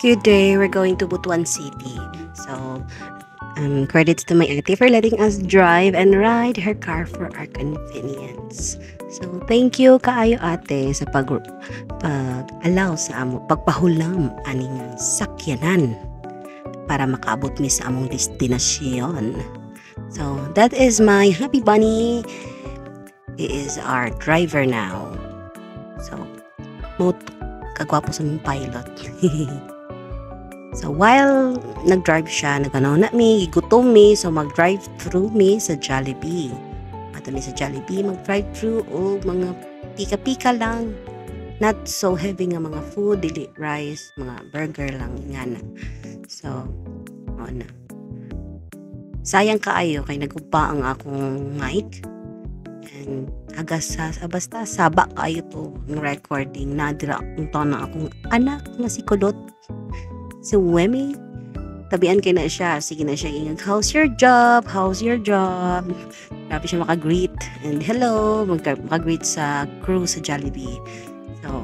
Good day. We're going to Butuan City. So, credits to my ate for letting us drive and ride her car for our convenience. So, thank you kaayo ate sa pag-allow sa amo, pagpahulam aning sakyanan para makaabot mi sa among destinasyon. So, that is my happy bunny. He is our driver now. So, kagwapo sa mong pilot. So, while nag-drive siya, naganaw na mi, gutom mi, so mag-drive through mi sa Jollibee. At mi sa Jollibee, mag-drive through o mga pika-pika lang. Not so heavy nga mga food, dili rice, mga burger lang nga na. So, na. Sayang kaayo kay nagugpa ang akong mic. And basta saba kaayo to ng recording. Nadira akong na akong anak na si Kulot. Si Wemi, tabian kay na siya. Sige na siya ingag, how's your job? How's your job? Grabe siya makagreet. And hello, makagreet sa crew sa Jollibee. So,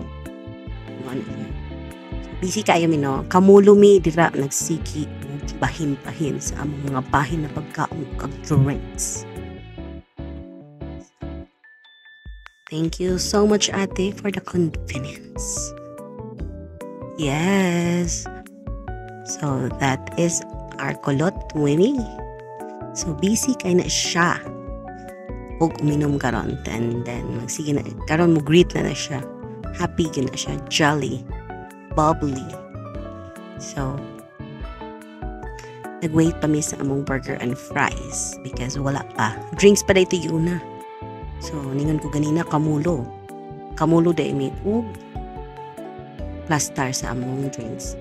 busy kayo mi no. Kamulo mi dira nagsiki bahin-bahin sa among mga bahin na pagkaon kag drinks. Thank you so much ate for the convenience. Yes. So, that is our kulot, Wemi. So, busy kay na siya. Huwag uminom karon. And then, magsige na. Karon mo greet na siya. Happy na siya. Jolly. Bubbly. So, nag-wait pa mi sa among burger and fries. Because wala pa. Drinks pa dito yun na. So, ningon ko ganina, kamulo. Kamulo da imi. Plus star sa among drinks.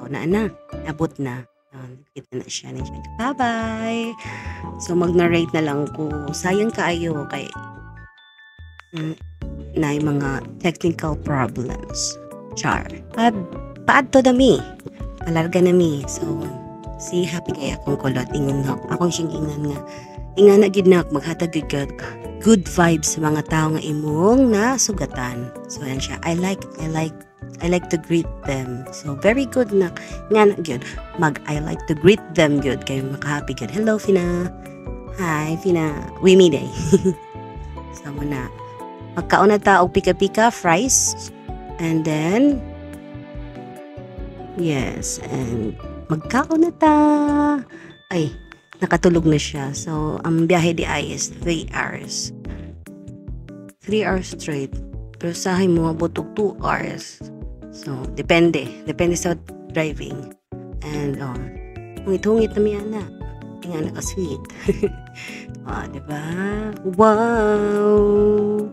Na, abot na. Kita na siya. Bye-bye! So, mag-narrate na lang ko. Sayang kaayo kay na yung mga technical problems. Char. Paad to dami. Palarga na mi. So, si happy kaya akong kulot. Ingon nga. Akong siyang ingan nga. Ingan na gid na maghatag good vibes sa mga tao nga imong na sugatan. So, yan siya. I like to greet them. So, very good na. Nga good. I like to greet them good. Kaya makahappy good. Hello, Fina. Hi, Fina. Wimi day. So, muna. Magkaon na ta og pika-pika, fries. And then, yes. And magkaon na ta. Ay, nakatulog na siya. So, ang biyahe di ay is 3 hours. 3 hours straight. Pero sahay mo abot og 2 hours. So, depende. Depende sa driving. And, hungit-hungit na miya na. Nga naka-sweet. Diba? Wow!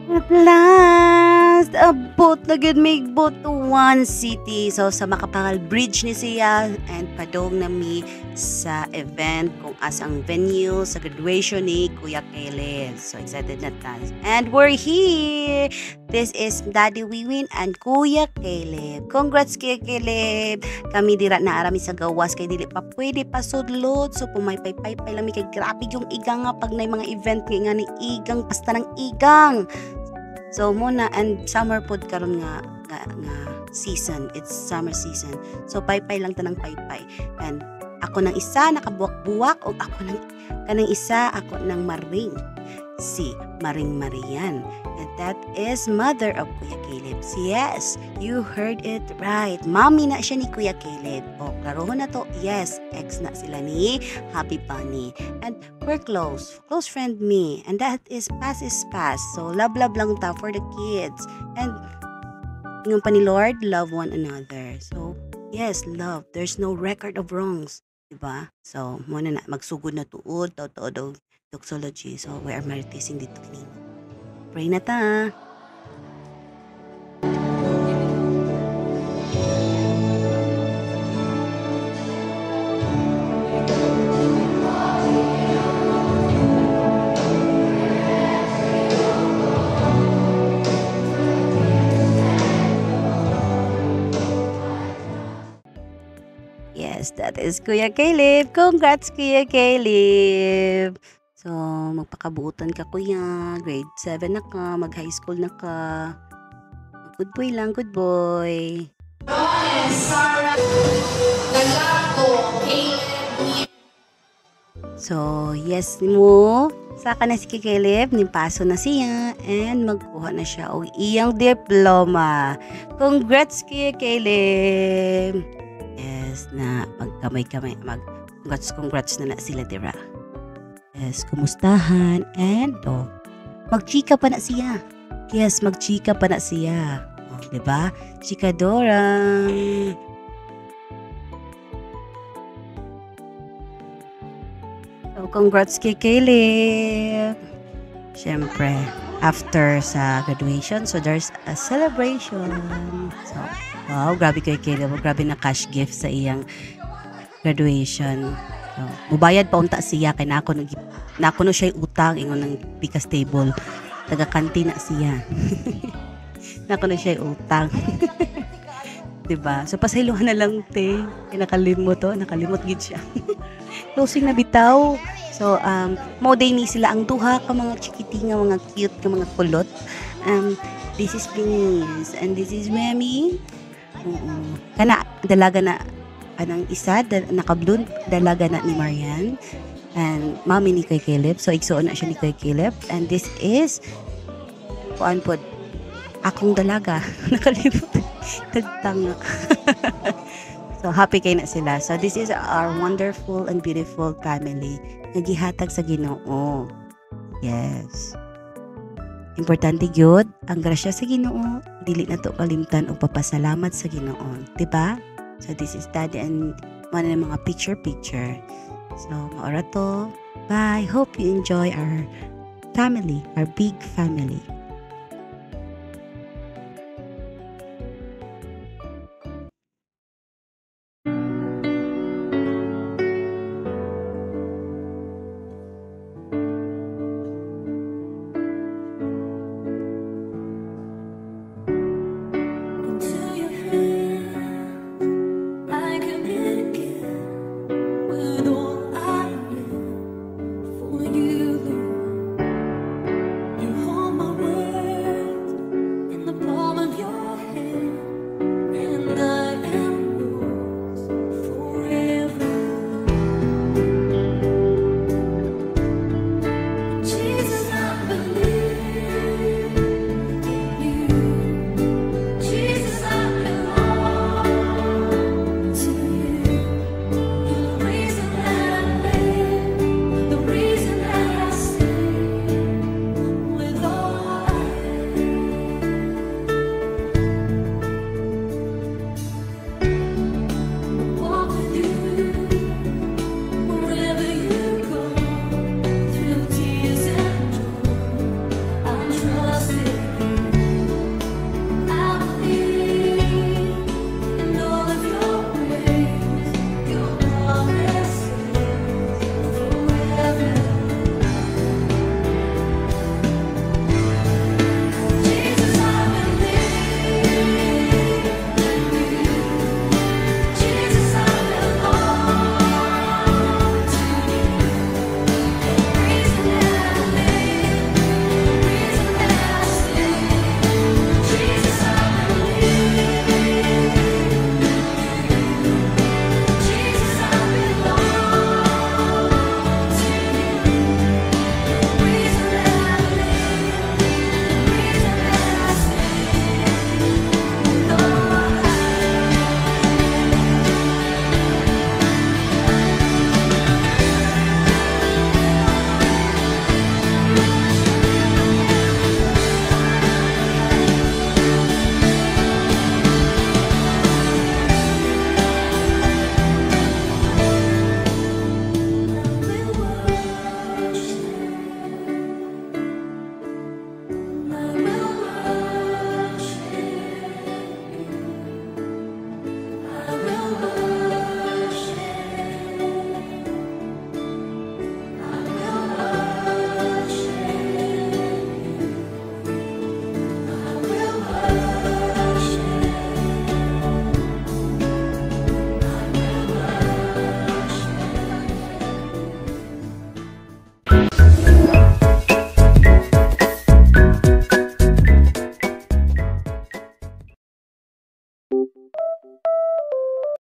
At last, abot na good may Butuan City. So, sa Makapangal Bridge ni siya and padong na mi sa event kung asang venue sa graduation ni Kuya Caleb. So, excited na tayo. And we're here! This is Daddy Wiwin and Kuya Caleb. Congrats Kuya Caleb! Kami dira na arami sa gawas kay dili pa pwede pa sudlot. So, pumaypay-pay lang mi kay grabe yung igang nga pag na mga event nga ni igang pasta ng igang. So, muna, and summer pod karon nga season. It's summer season. So, paypay lang tanang paypay. And, ako nang isa, nakabuwak-buwak, o ako nang isa, ako nang maring. Si Maring Marian. And that is mother of Kuya Caleb. Yes, you heard it right. Mommy na siya ni Kuya Caleb. O, klarohon na to. Yes, ex na sila ni Happy Bunny. And we're close. Close friend me. And that is past is past. So, love lang ta for the kids. And, yung pa ni Lord, love one another. So, yes, love. There's no record of wrongs. Diba? So, muna na, magsugod na tuod, daw doxology. So, we are meditating dito kanina. Pray na ta. Yes, that is Kuya Caleb. Congrats, Kuya Caleb. So, magpakabuutan ka kuya, grade 7 na ka, mag-high school na ka, Good boy lang, good boy. So, yes mo. Saka na si Caleb, nipaso na siya and magkuha na siya og iyang diploma. Congrats kay Caleb. Yes, na magkamay-kamay congrats na sila dira. Yes, kumustahan and magchika pa na siya. Yes, magchika pa na siya. Oh, 'di ba? Chikadorang. So, congrats kay Caleb. Siyempre, after sa graduation, so there's a celebration. So, wow, grabe kay Caleb. Grabe na cash gift sa iyang graduation. So, mubayad pa unta siya kay nako no siya utang ingon ng bikas table. Taga-kantin na siya. Nako na siya utang. 'Di ba? So pasaylohan na lang te. Nakalimot gid siya. Closing na bitaw. So mo day ni sila ang duha ka mga chikiti nga mga cute ka mga kulot. This is Denise and this is Remy. Kana dalaga na anang isa naka-blue dalaga na ni Marian and mami ni kay Caleb. So igsuon na siya ni kay Caleb and this is kuan pod akong dalaga. Nakalimot. Tagtanga. So, happy kayo na sila. So, this is our wonderful and beautiful family na gihatag sa Ginoo. Yes. Importante gyud ang grasya sa Ginoo. Dili na to kalimtan o papasalamat sa Ginoo. Diba? So, this is Daddy and one ng mga picture. So, maora to. Bye. Hope you enjoy our family, our big family. With all I live for you.